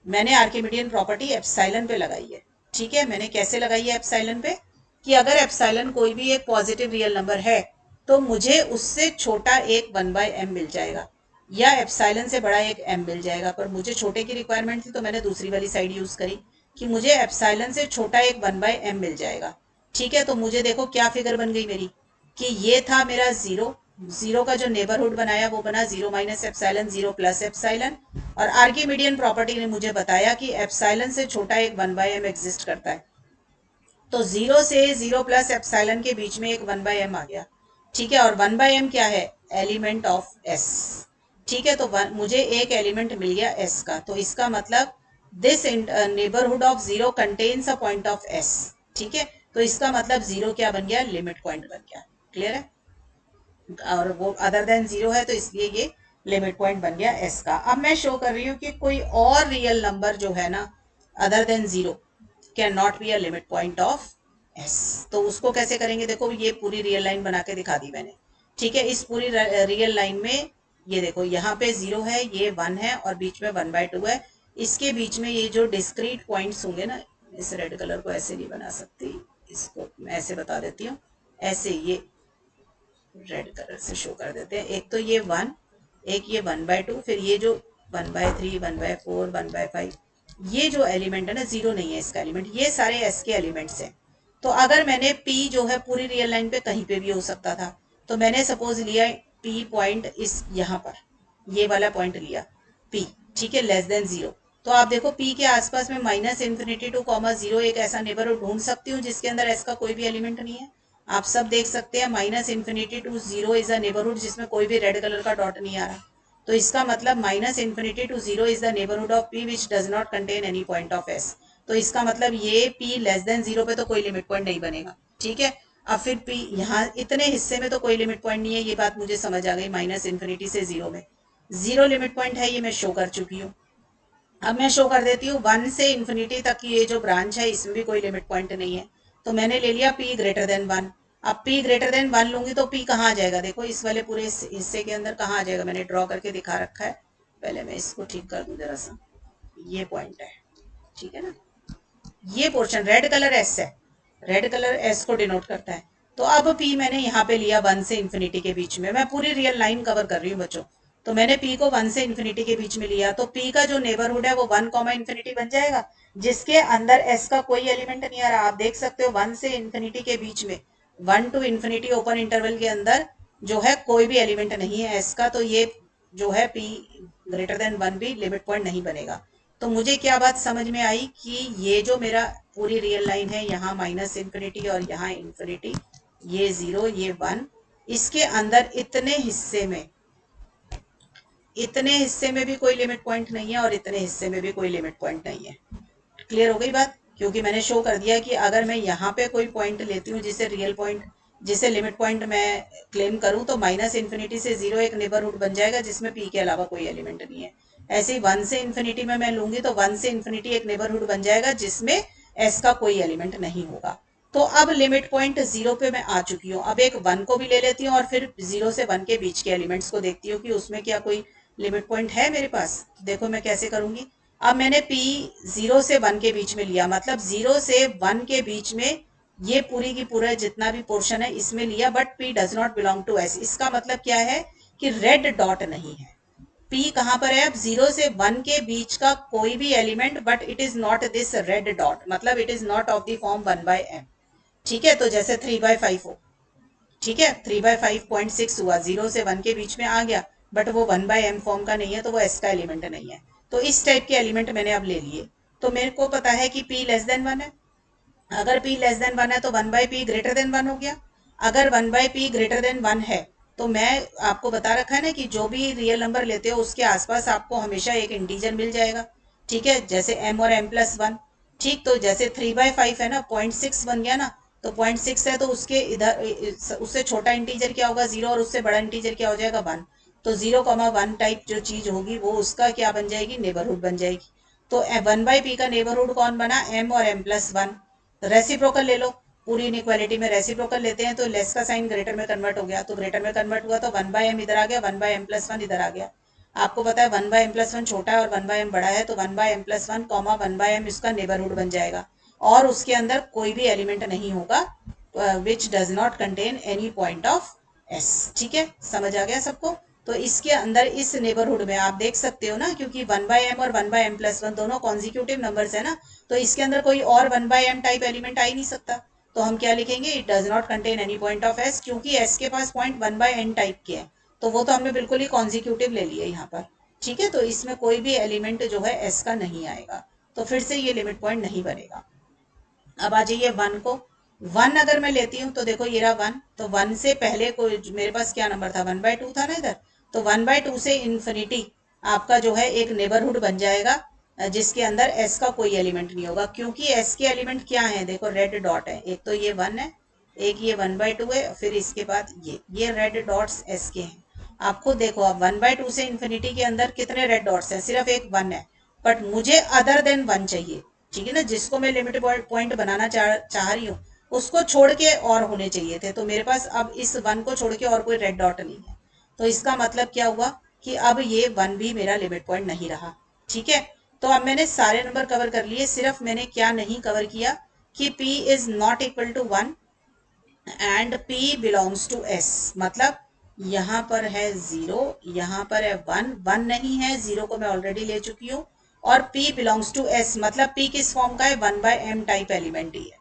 मैंने आर्किमिडियन प्रॉपर्टी एप्सिलॉन पे लगाई है। ठीक है, मैंने कैसे लगाई है एप्सिलॉन पे कि अगर एप्सिलॉन कोई भी एक पॉजिटिव रियल नंबर है तो मुझे उससे छोटा एक 1/m मिल जाएगा, या एप्सिलॉन से बड़ा एक m मिल जाएगा। पर मुझे छोटे की रिक्वायरमेंट थी तो मैंने दूसरी वाली साइड यूज करी कि मुझे एप्सिलॉन से छोटा एक 1/m मिल जाएगा। ठीक है, तो मुझे देखो क्या फिगर बन गई मेरी कि ये था मेरा 0, 0 का जो नेबरहुड बनाया वो बना 0 माइनस एप्सिलॉन 0 प्लस एप्सिलॉन, और आर्किमिडियन प्रॉपर्टी ने मुझे बताया कि एप्सिलॉन से छोटा एक 1/m एग्जिस्ट करता है। तो 0 से 0 प्लस एप्सिलॉन के बीच में एक 1/m आ गया। ठीक है, और 1/m क्या है, एलिमेंट ऑफ s। ठीक है, तो मुझे एक एलिमेंट मिल गया s का, तो इसका मतलब this neighbourhood of 0 contains a point of s। ठीक है, तो इसका मतलब 0 क्या बन गया, लिमिट पॉइंट बन गया। क्लियर है, और वो अदर देन 0 है तो इसलिए ये लिमिट पॉइंट बन गया s का। अब मैं शो कर रही हूँ कि कोई और रियल नंबर जो है ना other than 0 cannot be a limit point of s। तो उसको कैसे करेंगे, देखो ये पूरी रियल लाइन बना के दिखा दी मैंने। ठीक है, इस पूरी रियल लाइन में ये देखो यहाँ पे 0 है, ये 1 है और बीच में 1/2 है। इसके बीच में ये जो डिस्क्रीट पॉइंट्स होंगे ना, इस रेड कलर को ऐसे नहीं बना सकती, इसको मैं ऐसे बता देती हूँ, ऐसे ये रेड कलर से शो कर देते हैं। एक तो ये 1, एक ये 1/2, फिर ये जो 1/3, 1/4, 1/5, ये जो एलिमेंट है ना 0 नहीं है इसका एलिमेंट, ये सारे s के एलिमेंट्स हैं। तो अगर मैंने p जो है पूरी रियल लाइन पे कहीं पे भी हो सकता था, तो मैंने सपोज लिया p पॉइंट इस यहाँ पर, ये वाला पॉइंट लिया p। ठीक है, लेस देन 0। तो आप देखो p के आसपास में -∞ to 0 एक ऐसा नेबरहुड ढूंढ सकती हूँ जिसके अंदर s का कोई भी एलिमेंट नहीं है। आप सब देख सकते हैं -∞ to 0 इज अ नेबरहुड जिसमें कोई भी रेड कलर का डॉट नहीं आ रहा। तो इसका मतलब -∞ to 0 is the neighbourhood of p which does not contain any point of s। तो इसका मतलब ये p लेस देन 0 पे तो कोई लिमिट पॉइंट नहीं बनेगा। ठीक है, अब फिर p यहाँ इतने हिस्से में तो कोई लिमिट पॉइंट नहीं है, ये बात मुझे समझ आ गई। -∞ से 0 में 0 लिमिट पॉइंट है, ये मैं शो कर चुकी हूँ। अब मैं शो कर देती हूँ 1 से इन्फिनिटी तक की ये जो ब्रांच है इसमें भी कोई लिमिट पॉइंट नहीं है। तो मैंने ले लिया p ग्रेटर देन 1। अब p ग्रेटर देन 1 लूंगी तो p कहाँ आ जाएगा, देखो इस वाले पूरे हिस्से के अंदर कहाँ आ जाएगा, मैंने ड्रॉ करके दिखा रखा है। पहले मैं इसको ठीक कर दूं जरा सा, ये पॉइंट है। ठीक है ना, ये पोर्शन रेड कलर s है, रेड कलर s को डिनोट करता है। तो अब p मैंने यहाँ पे लिया 1 से इन्फिनिटी के बीच में, मैं पूरी रियल लाइन कवर कर रही हूँ बच्चों। तो मैंने p को 1 से इन्फिनिटी के बीच में लिया, तो p का जो नेबरहुड है वो 1, बन जाएगा जिसके अंदर s का कोई एलिमेंट नहीं आ रहा। आप देख सकते हो 1 से इन्फिनिटी के बीच में, 1 to इन्फिनिटी ओपन इंटरवल के अंदर जो है कोई भी एलिमेंट नहीं है s का। तो ये जो है p ग्रेटर देन 1 भी लिमिट पॉइंट नहीं बनेगा। तो मुझे क्या बात समझ में आई कि ये जो मेरा पूरी रियल लाइन है, यहाँ -∞ और यहाँ इन्फिनिटी, ये 0, ये 1, इसके अंदर इतने हिस्से में भी कोई लिमिट पॉइंट नहीं है और इतने हिस्से में भी कोई लिमिट पॉइंट नहीं है। क्लियर हो गई बात, क्योंकि मैंने शो कर दिया कि अगर मैं यहाँ पे कोई पॉइंट लेती हूँ जिसे रियल पॉइंट, जिसे लिमिट पॉइंट मैं क्लेम करूँ, तो -∞ से 0 एक नेबरहुड बन जाएगा जिसमें p के अलावा कोई एलिमेंट नहीं है। ऐसे ही 1 से इन्फिनिटी में मैं लूंगी तो 1 से इन्फिनिटी एक नेबरहुड बन जाएगा जिसमें s का कोई एलिमेंट नहीं होगा। तो अब लिमिट पॉइंट 0 पे मैं आ चुकी हूँ। अब एक 1 को भी ले लेती हूँ और फिर 0 से 1 के बीच के एलिमेंट्स को देखती हूँ कि उसमें क्या कोई लिमिट पॉइंट है मेरे पास। देखो मैं कैसे करूंगी। अब मैंने p 0 से 1 के बीच में लिया, मतलब 0 से 1 के बीच में ये पूरी की पूरा जितना भी पोर्शन है इसमें लिया, but p does not belong to s। इसका मतलब क्या है कि रेड डॉट नहीं है। पी कहाँ पर है? अब 0 से 1 के बीच का कोई भी element, but it is not this red dot, मतलब it is not of the form 1/m। ठीक है, तो जैसे 3/5 हो, ठीक है, 3/5.6 हुआ, 0 से 1 के बीच में आ गया, बट वो 1/m फॉर्म का नहीं है, तो वो एस का एलिमेंट नहीं है। तो इस टाइप के एलिमेंट मैंने अब ले लिए। तो मेरे को पता है कि p लेस देन 1 है। अगर p लेस देन 1 है तो 1/p ग्रेटर देन 1 हो गया। अगर 1/p ग्रेटर देन 1 है तो मैं आपको बता रखा है ना कि जो भी रियल नंबर लेते हो उसके आसपास आपको हमेशा एक इंटीजर मिल जाएगा। ठीक है, जैसे m और m+1। ठीक, तो जैसे 3/5 है ना, 0.6 बन गया ना, तो 0.6 है तो उसके इधर उससे छोटा इंटीजर क्या होगा? 0, और उससे बड़ा इंटीजर क्या हो जाएगा? 1। तो 0,1 टाइप जो चीज होगी वो उसका क्या बन जाएगी? नेबरहुड बन जाएगी। तो 1/p का नेबरहुड कौन बना? m और m+1। रेसिप्रोकल ले लो, पूरी इनइक्वालिटी में रेसिप्रोकल लेते हैं तो लेस का साइन ग्रेटर में कन्वर्ट हो गया, तो ग्रेटर में कन्वर्ट हुआ तो 1/m इधर आ गया, 1/m+1 इधर आ गया। आपको पता है 1/m+1 छोटा है और 1/m बड़ा है, तो 1/m+1 कॉमा 1/m इसका नेबरहुड बन जाएगा। और उसके अंदर कोई भी एलिमेंट नहीं होगा विच does not contain any point of S. ठीक है, समझ आ गया सबको? तो इसके अंदर इस नेबरहुड में आप देख सकते हो ना, क्योंकि 1/m और 1/m+1 दोनों कॉन्जिक्यूटिव नंबर्स है ना, तो इसके अंदर कोई और 1/m टाइप एलिमेंट आ ही नहीं सकता। तो हम क्या लिखेंगे? It does not contain any point of S, क्योंकि एस के पास पॉइंट 1/n टाइप के हैं, तो वो तो हमने बिल्कुल ही कॉन्जिक्यूटिव ले लिया यहाँ पर। ठीक है, तो इसमें कोई भी एलिमेंट जो है एस का नहीं आएगा, तो फिर से ये लिमिट पॉइंट नहीं बनेगा। अब आ जाइए 1 को। 1 अगर मैं लेती हूँ तो देखो ये रहा 1, तो 1 से पहले कोई मेरे पास क्या नंबर था? 1/2 था ना इधर, तो 1/2 से इन्फिनिटी आपका जो है एक नेबरहुड बन जाएगा जिसके अंदर एस का कोई एलिमेंट नहीं होगा, क्योंकि एस के एलिमेंट क्या है? देखो रेड डॉट है, एक तो ये 1 है, एक ये 1/2 है, फिर इसके बाद ये रेड डॉट्स एस के हैं। आप खुद देखो, अब 1/2 से इन्फिनिटी के अंदर कितने रेड डॉट्स हैं? सिर्फ एक 1 है, बट मुझे अदर देन 1 चाहिए। ठीक है ना, जिसको मैं लिमिट पॉइंट बनाना चाह रही हूँ उसको छोड़ के और होने चाहिए थे, तो मेरे पास अब इस 1 को छोड़ के और कोई रेड डॉट नहीं है। तो इसका मतलब क्या हुआ कि अब ये 1 भी मेरा लिमिट पॉइंट नहीं रहा। ठीक है, तो अब मैंने सारे नंबर कवर कर लिए, सिर्फ मैंने क्या नहीं कवर किया कि p is not equal to 1 and p belongs to s। मतलब यहाँ पर है 0, यहाँ पर है 1, 1 नहीं है, 0 को मैं ऑलरेडी ले चुकी हूँ, और p बिलोंग्स टू s, मतलब p किस फॉर्म का है? 1/m टाइप एलिमेंट ही है।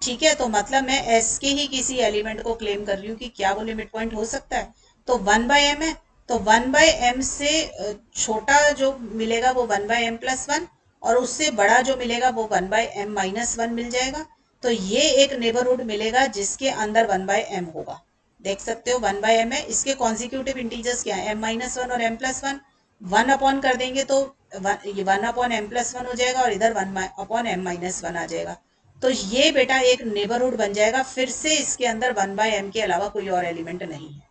ठीक है, तो मतलब मैं s के ही किसी एलिमेंट को क्लेम कर रही हूँ कि क्या वो लिमिट पॉइंट हो सकता है? तो 1/m है, तो 1/m से छोटा जो मिलेगा वो 1/m+1, और उससे बड़ा जो मिलेगा वो 1/m-1 मिल जाएगा। तो ये एक नेबरहुड मिलेगा जिसके अंदर 1/m होगा। देख सकते हो 1/m है, इसके कॉन्जिक्यूटिव इंटीजर्स क्या है? m-1 और m+1। 1 अपॉन कर देंगे तो ये 1/m+1 हो जाएगा, और इधर 1/m-1 आ जाएगा। तो ये बेटा एक नेबरहुड बन जाएगा, फिर से इसके अंदर 1/m के अलावा कोई और एलिमेंट नहीं है।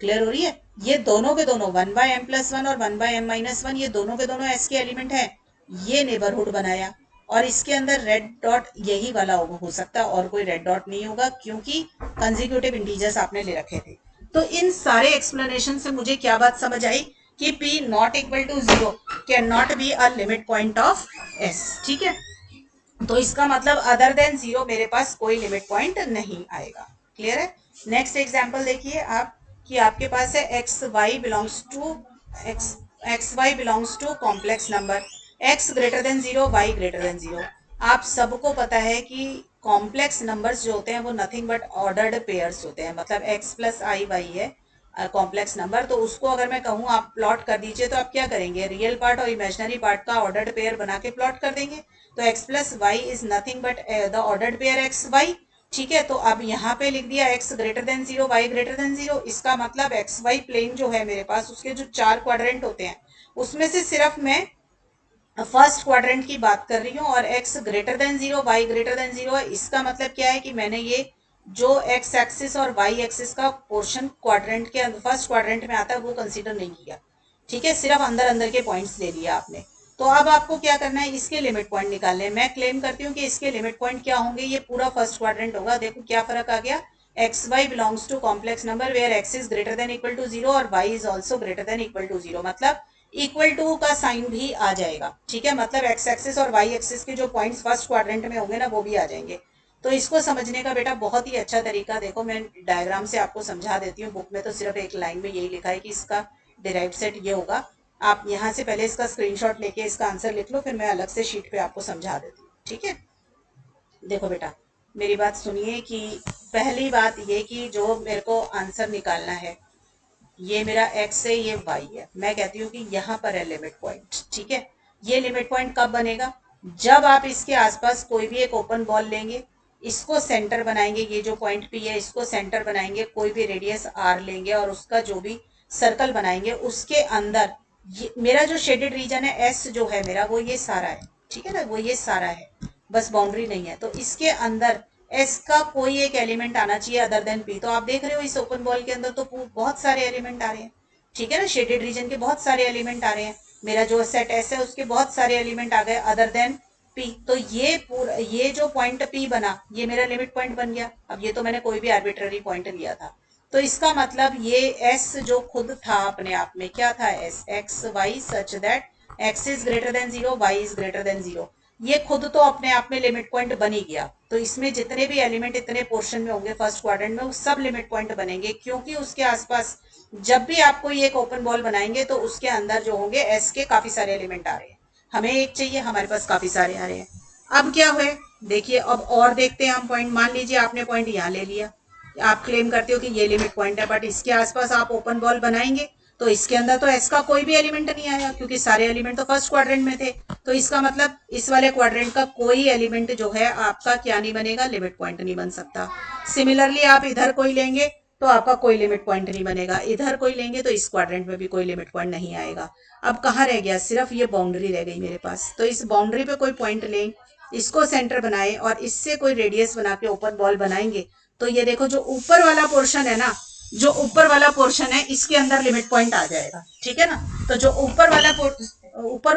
क्लियर हो रही है? ये दोनों के दोनों 1/m+1 और 1/m-1 ये दोनों के दोनों s के एलिमेंट है। ये नेबरहुड बनाया, और इसके अंदर रेड डॉट यही वाला हो सकता है, और कोई रेड डॉट नहीं होगा, क्योंकि कंजिक्यूटिव इंटीजर्स आपने ले रखे थे। तो इन सारे एक्सप्लेनेशन से मुझे क्या बात समझ आई कि p not equal to 0 cannot be a limit point of s। ठीक है, तो इसका मतलब अदर देन 0 मेरे पास कोई लिमिट पॉइंट नहीं आएगा। क्लियर है? नेक्स्ट एग्जांपल देखिए आप, कि आपके पास है x y belongs to complex number, x greater than 0, y greater than 0। आप सबको पता है कि कॉम्प्लेक्स नंबर्स जो होते हैं वो नथिंग बट ऑर्डर्ड पेयर्स होते हैं, मतलब x प्लस आई वाई है कॉम्प्लेक्स नंबर। तो उसको अगर मैं कहूँ आप प्लॉट कर दीजिए, तो आप क्या करेंगे? रियल पार्ट और इमेजिनरी पार्ट का ऑर्डर्ड पेयर बना के प्लॉट कर देंगे। तो x plus y is nothing but the ordered pair x y. ठीक है, तो अब यहाँ पे लिख दिया x greater than 0, y greater than 0। इसका मतलब एक्स वाई प्लेन जो है मेरे पास, उसके जो 4 क्वाड्रेंट होते हैं उसमें से सिर्फ मैं फर्स्ट क्वाड्रेंट की बात कर रही हूँ, और x greater than 0, y greater than 0 है। इसका मतलब क्या है कि मैंने ये जो x एक्सिस और y एक्सिस का पोर्शन क्वाड्रेंट के फर्स्ट क्वाड्रेंट में आता है वो कंसीडर नहीं किया। ठीक है, सिर्फ अंदर अंदर के पॉइंट्स ले लिया आपने। तो अब आपको क्या करना है? इसके लिमिट पॉइंट निकालने। मैं क्लेम करती हूँ कि इसके लिमिट पॉइंट क्या होंगे? ये पूरा फर्स्ट क्वाड्रेंट होगा। देखो क्या फर्क आ गया, x y belongs to complex number where x is greater than equal to 0 और y is also greater than equal to 0, मतलब इक्वल टू का साइन भी आ जाएगा। ठीक है, मतलब एक्स एक्सिस और वाई एक्सिस के जो पॉइंट्स फर्स्ट क्वाड्रेंट में होंगे ना वो भी आ जाएंगे। तो इसको समझने का बेटा बहुत ही अच्छा तरीका, देखो मैं डायग्राम से आपको समझा देती हूँ। बुक में तो सिर्फ एक लाइन में यही लिखा है कि इसका डिराइव्ड सेट ये होगा। आप यहाँ से पहले इसका स्क्रीनशॉट लेके इसका आंसर लिख लो, फिर मैं अलग से शीट पे आपको समझा देती हूँ, ठीक है। देखो बेटा, मेरी बात सुनिए कि पहली बात ये कि जो मेरे को आंसर निकालना है, ये मेरा x है, ये y है। मैं कहती हूँ कि यहाँ पर है लिमिट पॉइंट, ठीक है। ये लिमिट पॉइंट कब बनेगा? जब आप इसके आसपास कोई भी एक ओपन बॉल लेंगे, इसको सेंटर बनाएंगे, ये जो पॉइंट P है इसको सेंटर बनाएंगे, कोई भी रेडियस r लेंगे और उसका जो भी सर्कल बनाएंगे उसके अंदर मेरा जो शेडेड रीजन है S जो है मेरा, वो ये सारा है, ठीक है ना, वो ये सारा है, बस बाउंड्री नहीं है। तो इसके अंदर एस का कोई एक एलिमेंट आना चाहिए अदर देन पी। तो आप देख रहे हो इस ओपन बॉल के अंदर तो बहुत सारे एलिमेंट आ रहे हैं, ठीक है ना, शेडेड रीजन के बहुत सारे एलिमेंट आ रहे हैं। मेरा जो सेट एस है उसके बहुत सारे एलिमेंट आ गए अदर देन पी। तो ये पूरा, ये जो पॉइंट पी बना, ये मेरा लिमिट पॉइंट बन गया। अब ये तो मैंने कोई भी आर्बिट्ररी पॉइंट लिया था, तो इसका मतलब ये एस जो खुद था अपने आप में, क्या था, S x y such that x is greater than 0, y is greater than 0, ये खुद तो अपने आप में लिमिट पॉइंट बन ही गया। तो इसमें जितने भी एलिमेंट इतने पोर्शन में होंगे फर्स्ट क्वाड्रेंट में, वो सब लिमिट पॉइंट बनेंगे, क्योंकि उसके आसपास जब भी आप कोई एक ओपन बॉल बनाएंगे तो उसके अंदर जो होंगे एस के काफी सारे एलिमेंट आ रहे हैं। हमें एक चाहिए, हमारे पास काफी सारे आ रहे हैं। अब क्या हुए देखिए, अब और देखते हैं हम पॉइंट। मान लीजिए आपने पॉइंट यहाँ ले लिया, आप क्लेम करते हो कि ये लिमिट पॉइंट है, बट इसके आसपास आप ओपन बॉल बनाएंगे तो इसके अंदर तो एस का कोई भी एलिमेंट नहीं आया, क्योंकि सारे एलिमेंट तो फर्स्ट क्वाड्रेंट में थे। तो इसका मतलब इस वाले क्वाड्रेंट का कोई एलिमेंट जो है आपका क्या नहीं बनेगा, लिमिट पॉइंट नहीं बन सकता। सिमिलरली आप इधर कोई लेंगे तो आपका कोई लिमिट पॉइंट नहीं बनेगा, इधर कोई लेंगे तो इस क्वाड्रेंट में भी कोई लिमिट पॉइंट नहीं आएगा। अब कहाँ रह गया, सिर्फ ये बाउंड्री रह गई मेरे पास। तो इस बाउंड्री पे कोई पॉइंट लें, इसको सेंटर बनाए और इससे कोई रेडियस बना के ओपन बॉल बनाएंगे, तो ये देखो जो ऊपर वाला पोर्शन है ना, जो ऊपर वाला पोर्शन है इसके अंदर लिमिट पॉइंट आ जाएगा, ठीक है ना। तो जो ऊपर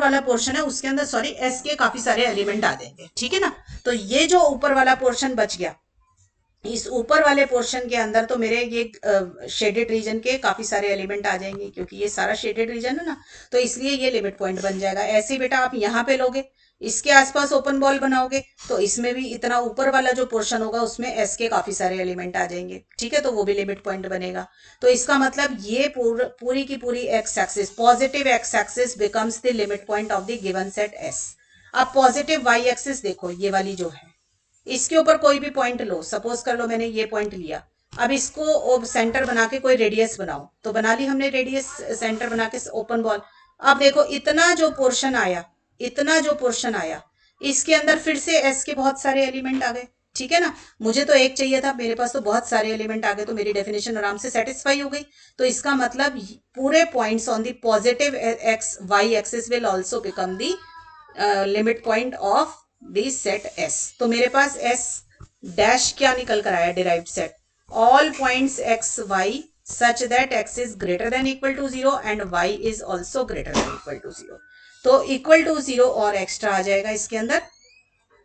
वाला पोर्शन है उसके अंदर, सॉरी, एस के काफी सारे एलिमेंट आ जाएंगे, ठीक है ना। तो ये जो ऊपर वाला पोर्शन बच गया, इस ऊपर वाले पोर्शन के अंदर तो मेरे ये शेडेड रीजन के काफी सारे एलिमेंट आ जाएंगे, क्योंकि ये सारा शेडेड रीजन है ना, तो इसलिए ये लिमिट पॉइंट बन जाएगा। ऐसे ही बेटा आप यहाँ पे लोगे, इसके आसपास ओपन बॉल बनाओगे तो इसमें भी इतना ऊपर वाला जो पोर्शन होगा उसमें एस के काफी सारे एलिमेंट आ जाएंगे, ठीक है, तो वो भी लिमिट पॉइंट बनेगा। तो इसका मतलब ये पूरी की पूरी x axis, positive x axis becomes the limit point of the given set S. अब पॉजिटिव वाई एक्सिस देखो, ये वाली जो है, इसके ऊपर कोई भी पॉइंट लो, सपोज कर लो मैंने ये पॉइंट लिया, अब इसको सेंटर बना के कोई रेडियस बनाओ, तो बना ली हमने रेडियस सेंटर बना के ओपन बॉल। अब देखो इतना जो पोर्शन आया, इतना जो पोर्शन आया, इसके अंदर फिर से एस के बहुत सारे एलिमेंट आ गए, ठीक है ना। मुझे तो एक चाहिए था, मेरे पास तो बहुत सारे एलिमेंट आ गए, तो मेरी डेफिनेशन आराम से सेटिस्फाई हो गई। तो इसका मतलब पूरे points on the positive x y axis will also become the limit point of this set S. तो मेरे पास एस डैश क्या निकल कर आया, derived set, all points x y such that x is greater than equal to 0 and y is also greater than equal to 0। तो equal to 0 और extra आ जाएगा इसके अंदर,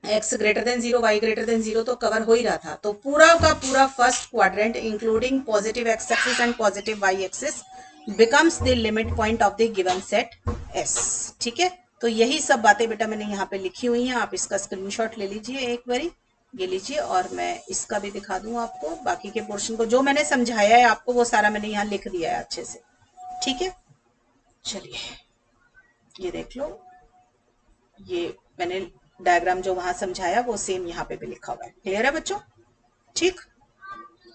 x greater than 0, y greater than 0 तो cover हो ही रहा था। तो पूरा का पूरा first quadrant including positive x axis and positive y axis becomes the limit point of the given set S, ठीक है। तो यही सब बातें बेटा मैंने यहाँ पे लिखी हुई हैं, आप इसका स्क्रीनशॉट ले लीजिए एक बारी, ये लीजिए, और मैं इसका भी दिखा दूं आपको। बाकी के पोर्शन को जो मैंने समझाया है आपको वो सारा मैंने यहाँ लिख दिया है अच्छे से, ठीक है। चलिए ये देख लो, ये मैंने डायग्राम जो वहां समझाया वो सेम यहाँ पे भी लिखा हुआ है। क्लियर है बच्चों? ठीक,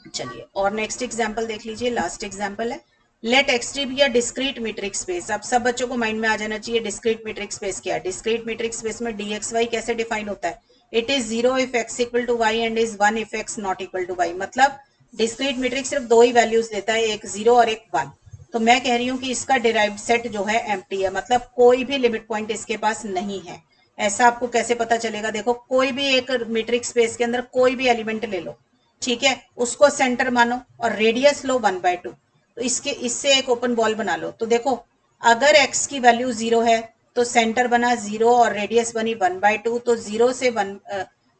चलिए और नेक्स्ट एग्जाम्पल देख लीजिए, लास्ट एग्जाम्पल है, let X be a discrete metric space. अब सब बच्चों को माइंड में आ जाना चाहिए डिस्क्रीट मीट्रिक स्पेस क्या है। डिस्क्रीट मीट्रिक स्पेस में डी एक्स वाई कैसे डिफाइन होता है, it is 0 if x equal to y and is 1 if x not equal to y. मतलब डिस्क्रीट मीट्रिक सिर्फ दो ही वैल्यूज देता है, एक 0 और एक 1। तो मैं कह रही हूँ कि इसका डिराइव्ड सेट जो है एम्प्टी है, मतलब कोई भी लिमिट पॉइंट इसके पास नहीं है। ऐसा आपको कैसे पता चलेगा, देखो कोई भी एक मीट्रिक स्पेस के अंदर कोई भी एलिमेंट ले लो, ठीक है, उसको सेंटर मानो और रेडियस लो 1/2, तो इससे एक ओपन बॉल बना लो। तो देखो अगर x की वैल्यू 0 है तो सेंटर बना 0 और रेडियस बनी 1/2, तो 0 से 1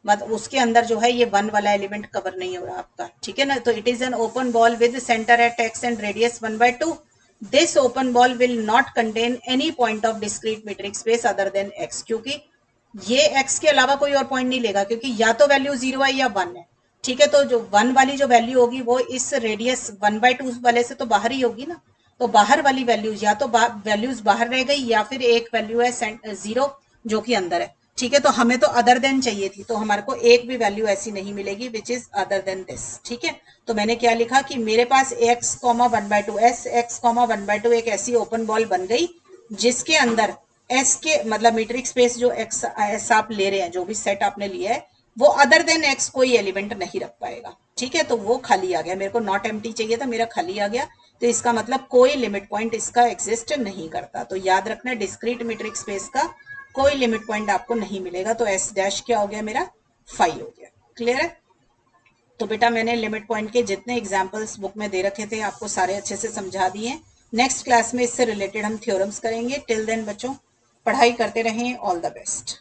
मतलब उसके अंदर जो है ये 1 वाला एलिमेंट कवर नहीं हो रहा आपका, ठीक है ना। तो it is an open ball with centre eight x and radius 1/2। This open ball will not contain any point of discrete metric space other than x, क्योंकि ये x के अलावा कोई और पॉइंट नहीं लेगा, क्योंकि या तो वैल्यू 0 है या 1 है, ठीक है। तो जो 1 वाली जो वैल्यू होगी वो इस रेडियस 1/2 वाले से तो बाहर ही होगी ना। तो बाहर वाली वैल्यूज या तो वैल्यूज बाहर रह गई या फिर एक वैल्यू है 0 जो कि अंदर है। ठीक है, तो हमें तो अदर देन चाहिए थी, तो हमारे को एक भी वैल्यू ऐसी नहीं मिलेगी which is other than this. ठीक है, तो मैंने क्या लिखा कि मेरे पास x, 1/2 s, x, 1/2 एक ऐसी ओपन बॉल बन गई जिसके अंदर s के मतलब मीट्रिक स्पेस जो x s आप ले रहे हैं, जो भी सेट आपने लिया है, वो अदर देन x कोई एलिमेंट नहीं रख पाएगा। ठीक है, तो वो खाली आ गया, मेरे को नॉट एम्प्टी चाहिए था, मेरा खाली आ गया। तो इसका मतलब कोई लिमिट पॉइंट इसका एग्जिस्ट नहीं करता। तो याद रखना डिस्क्रीट मीट्रिक स्पेस का कोई लिमिट पॉइंट आपको नहीं मिलेगा। तो एस डैश क्या हो गया मेरा 5 हो गया। क्लियर है? तो बेटा मैंने लिमिट पॉइंट के जितने एग्जांपल्स बुक में दे रखे थे आपको सारे अच्छे से समझा दिए। नेक्स्ट क्लास में इससे रिलेटेड हम थ्योरम्स करेंगे। टिल देन बच्चों पढ़ाई करते रहें। All the best.